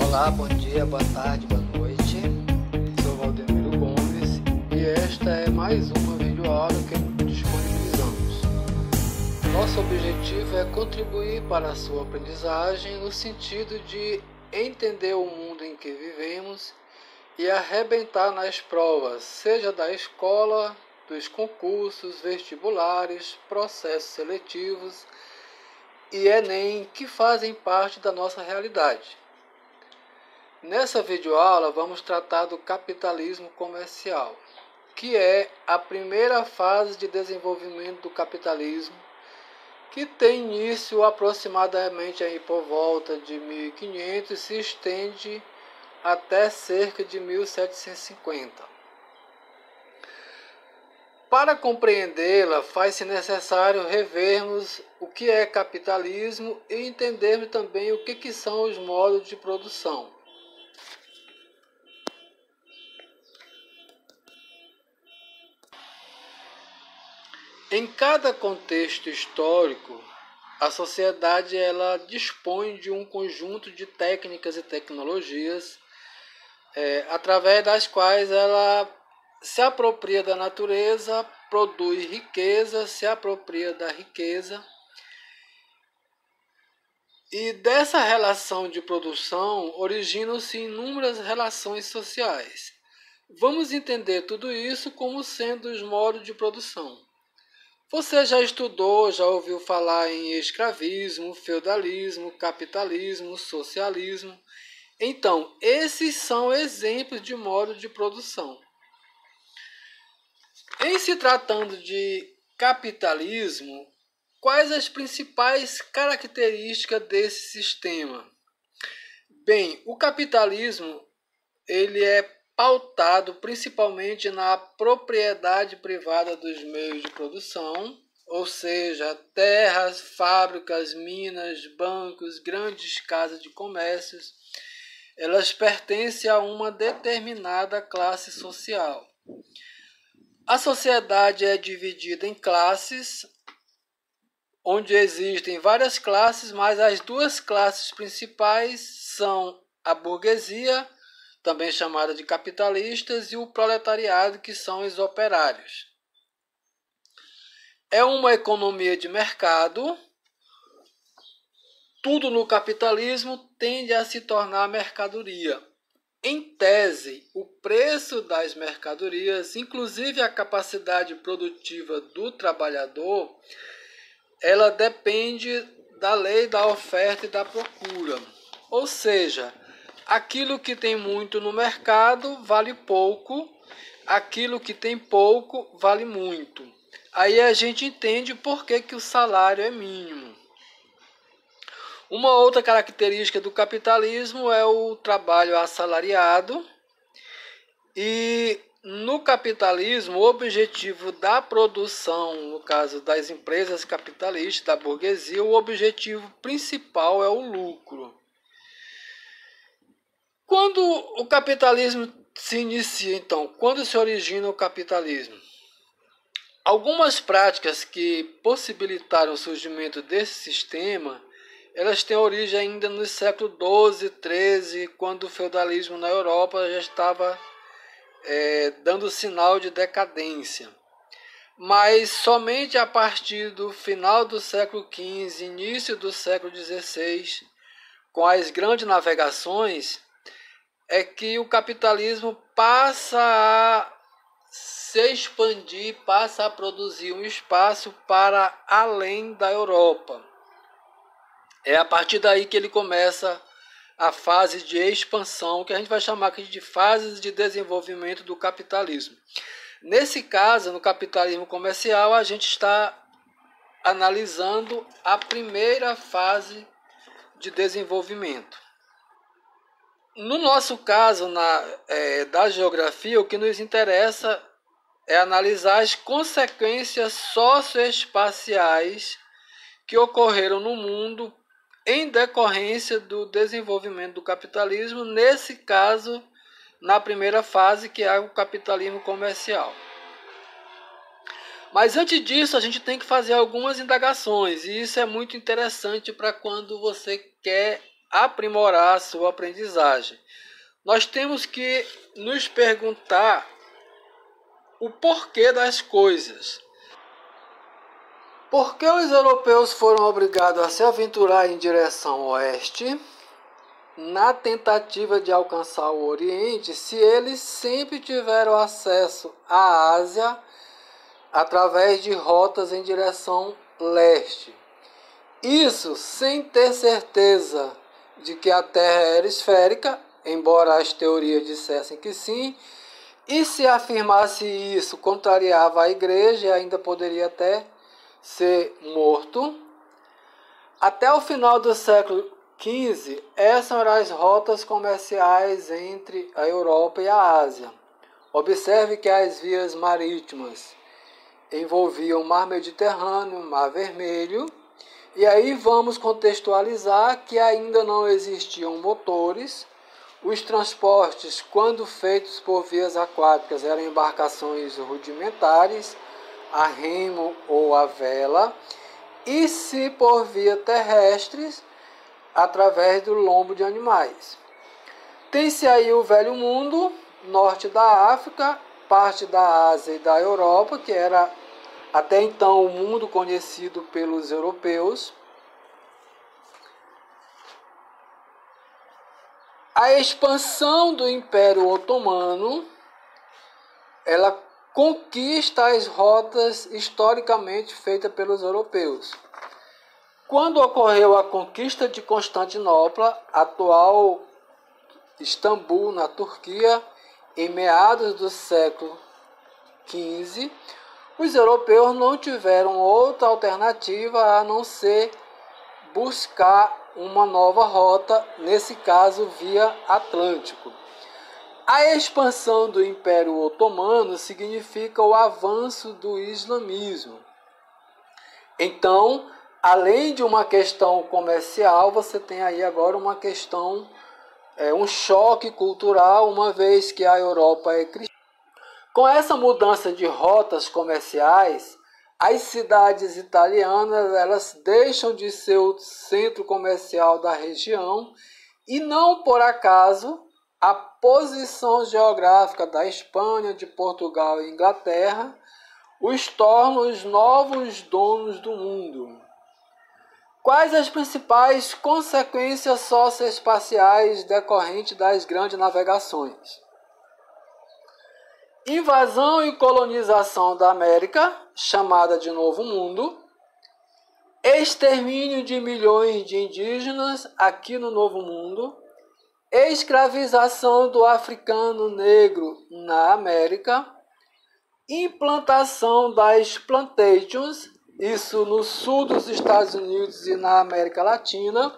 Olá, bom dia, boa tarde, boa noite. Sou Valdemiro Gomes e esta é mais uma videoaula que disponibilizamos. Nosso objetivo é contribuir para a sua aprendizagem no sentido de entender o mundo em que vivemos e arrebentar nas provas, seja da escola, dos concursos, vestibulares, processos seletivos e Enem, que fazem parte da nossa realidade. Nessa videoaula vamos tratar do capitalismo comercial, que é a primeira fase de desenvolvimento do capitalismo, que tem início aproximadamente aí por volta de 1500 e se estende até cerca de 1750. Para compreendê-la, faz-se necessário revermos o que é capitalismo e entendermos também o que são os modos de produção. Em cada contexto histórico, a sociedade ela dispõe de um conjunto de técnicas e tecnologias através das quais ela se apropria da natureza, produz riqueza, se apropria da riqueza. E dessa relação de produção originam-se inúmeras relações sociais. Vamos entender tudo isso como sendo os modos de produção. Você já estudou, já ouviu falar em escravismo, feudalismo, capitalismo, socialismo. Então, esses são exemplos de modo de produção. Em se tratando de capitalismo, quais as principais características desse sistema? Bem, o capitalismo ele é pautado principalmente na propriedade privada dos meios de produção, ou seja, terras, fábricas, minas, bancos, grandes casas de comércios, elas pertencem a uma determinada classe social. A sociedade é dividida em classes, onde existem várias classes, mas as duas classes principais são a burguesia, também chamada de capitalistas, e o proletariado, que são os operários. É uma economia de mercado. Tudo no capitalismo tende a se tornar mercadoria. Em tese, o preço das mercadorias, inclusive a capacidade produtiva do trabalhador, ela depende da lei da oferta e da procura. Ou seja, aquilo que tem muito no mercado vale pouco, aquilo que tem pouco vale muito. Aí a gente entende por que o salário é mínimo. Uma outra característica do capitalismo é o trabalho assalariado. E no capitalismo, o objetivo da produção, no caso das empresas capitalistas, da burguesia, o objetivo principal é o lucro. Quando o capitalismo se inicia, então, quando se origina o capitalismo? Algumas práticas que possibilitaram o surgimento desse sistema, elas têm origem ainda no século XII, XIII, quando o feudalismo na Europa já estava dando sinal de decadência. Mas somente a partir do final do século XV, início do século XVI, com as grandes navegações, é que o capitalismo passa a se expandir, passa a produzir um espaço para além da Europa. É a partir daí que ele começa a fase de expansão, que a gente vai chamar aqui de fases de desenvolvimento do capitalismo. Nesse caso, no capitalismo comercial, a gente está analisando a primeira fase de desenvolvimento. No nosso caso, da geografia, o que nos interessa é analisar as consequências socioespaciais que ocorreram no mundo em decorrência do desenvolvimento do capitalismo, nesse caso, na primeira fase, que é o capitalismo comercial. Mas antes disso, a gente tem que fazer algumas indagações, e isso é muito interessante para quando você quer aprimorar a sua aprendizagem. Nós temos que nos perguntar o porquê das coisas. Por que os europeus foram obrigados a se aventurar em direção ao oeste, na tentativa de alcançar o Oriente, se eles sempre tiveram acesso à Ásia através de rotas em direção leste? Isso sem ter certeza de que a Terra era esférica, embora as teorias dissessem que sim, e se afirmasse isso, contrariava a igreja e ainda poderia até ser morto. Até o final do século XV, essas eram as rotas comerciais entre a Europa e a Ásia. Observe que as vias marítimas envolviam o Mar Mediterrâneo, o Mar Vermelho, e aí vamos contextualizar que ainda não existiam motores. Os transportes, quando feitos por vias aquáticas, eram embarcações rudimentares, a remo ou a vela, e se por via terrestres, através do lombo de animais. Tem-se aí o Velho Mundo, norte da África, parte da Ásia e da Europa, que era até então o mundo conhecido pelos europeus. A expansão do Império Otomano, ela conquista as rotas historicamente feitas pelos europeus. Quando ocorreu a conquista de Constantinopla, atual Istambul, na Turquia, em meados do século XV, os europeus não tiveram outra alternativa a não ser buscar uma nova rota, nesse caso via Atlântico. A expansão do Império Otomano significa o avanço do islamismo. Então, além de uma questão comercial, você tem aí agora uma questão, um choque cultural, uma vez que a Europa é cristã. Com essa mudança de rotas comerciais, as cidades italianas elas deixam de ser o centro comercial da região e não por acaso a posição geográfica da Espanha, de Portugal e Inglaterra os torna os novos donos do mundo. Quais as principais consequências socioespaciais decorrentes das grandes navegações? Invasão e colonização da América, chamada de Novo Mundo. Extermínio de milhões de indígenas aqui no Novo Mundo. Escravização do africano negro na América. Implantação das plantations, isso no sul dos Estados Unidos e na América Latina.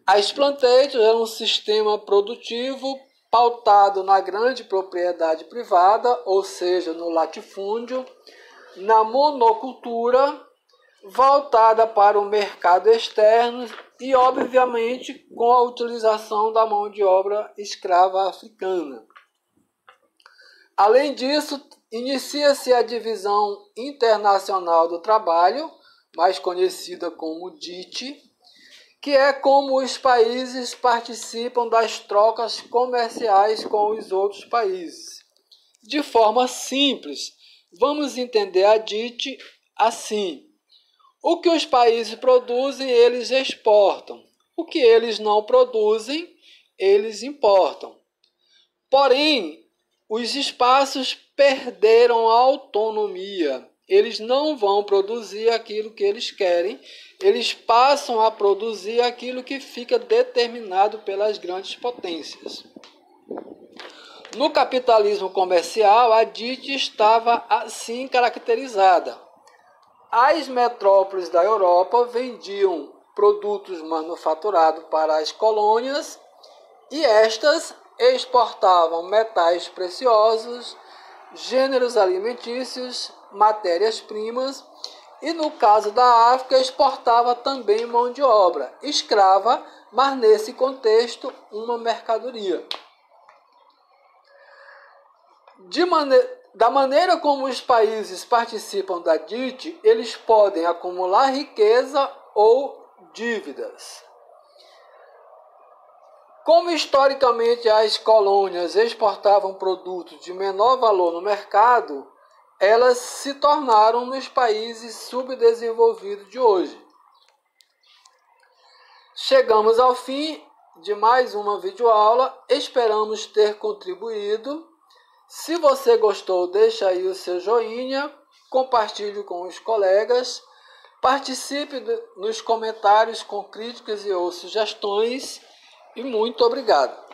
As plantations eram um sistema produtivo pautado na grande propriedade privada, ou seja, no latifúndio, na monocultura, voltada para o mercado externo e, obviamente, com a utilização da mão de obra escrava africana. Além disso, inicia-se a Divisão Internacional do Trabalho, mais conhecida como DIT, que é como os países participam das trocas comerciais com os outros países. De forma simples, vamos entender a DIT assim: o que os países produzem, eles exportam. O que eles não produzem, eles importam. Porém, os espaços perderam a autonomia. Eles não vão produzir aquilo que eles querem, eles passam a produzir aquilo que fica determinado pelas grandes potências. No capitalismo comercial, a DIT estava assim caracterizada. As metrópoles da Europa vendiam produtos manufaturados para as colônias e estas exportavam metais preciosos, gêneros alimentícios, matérias-primas e, no caso da África, exportava também mão de obra escrava, mas nesse contexto uma mercadoria. Da maneira como os países participam da DIT, eles podem acumular riqueza ou dívidas. Como historicamente as colônias exportavam produtos de menor valor no mercado, elas se tornaram nos países subdesenvolvidos de hoje. Chegamos ao fim de mais uma videoaula, esperamos ter contribuído. Se você gostou, deixa aí o seu joinha, compartilhe com os colegas, participe nos comentários com críticas e ou sugestões e muito obrigado.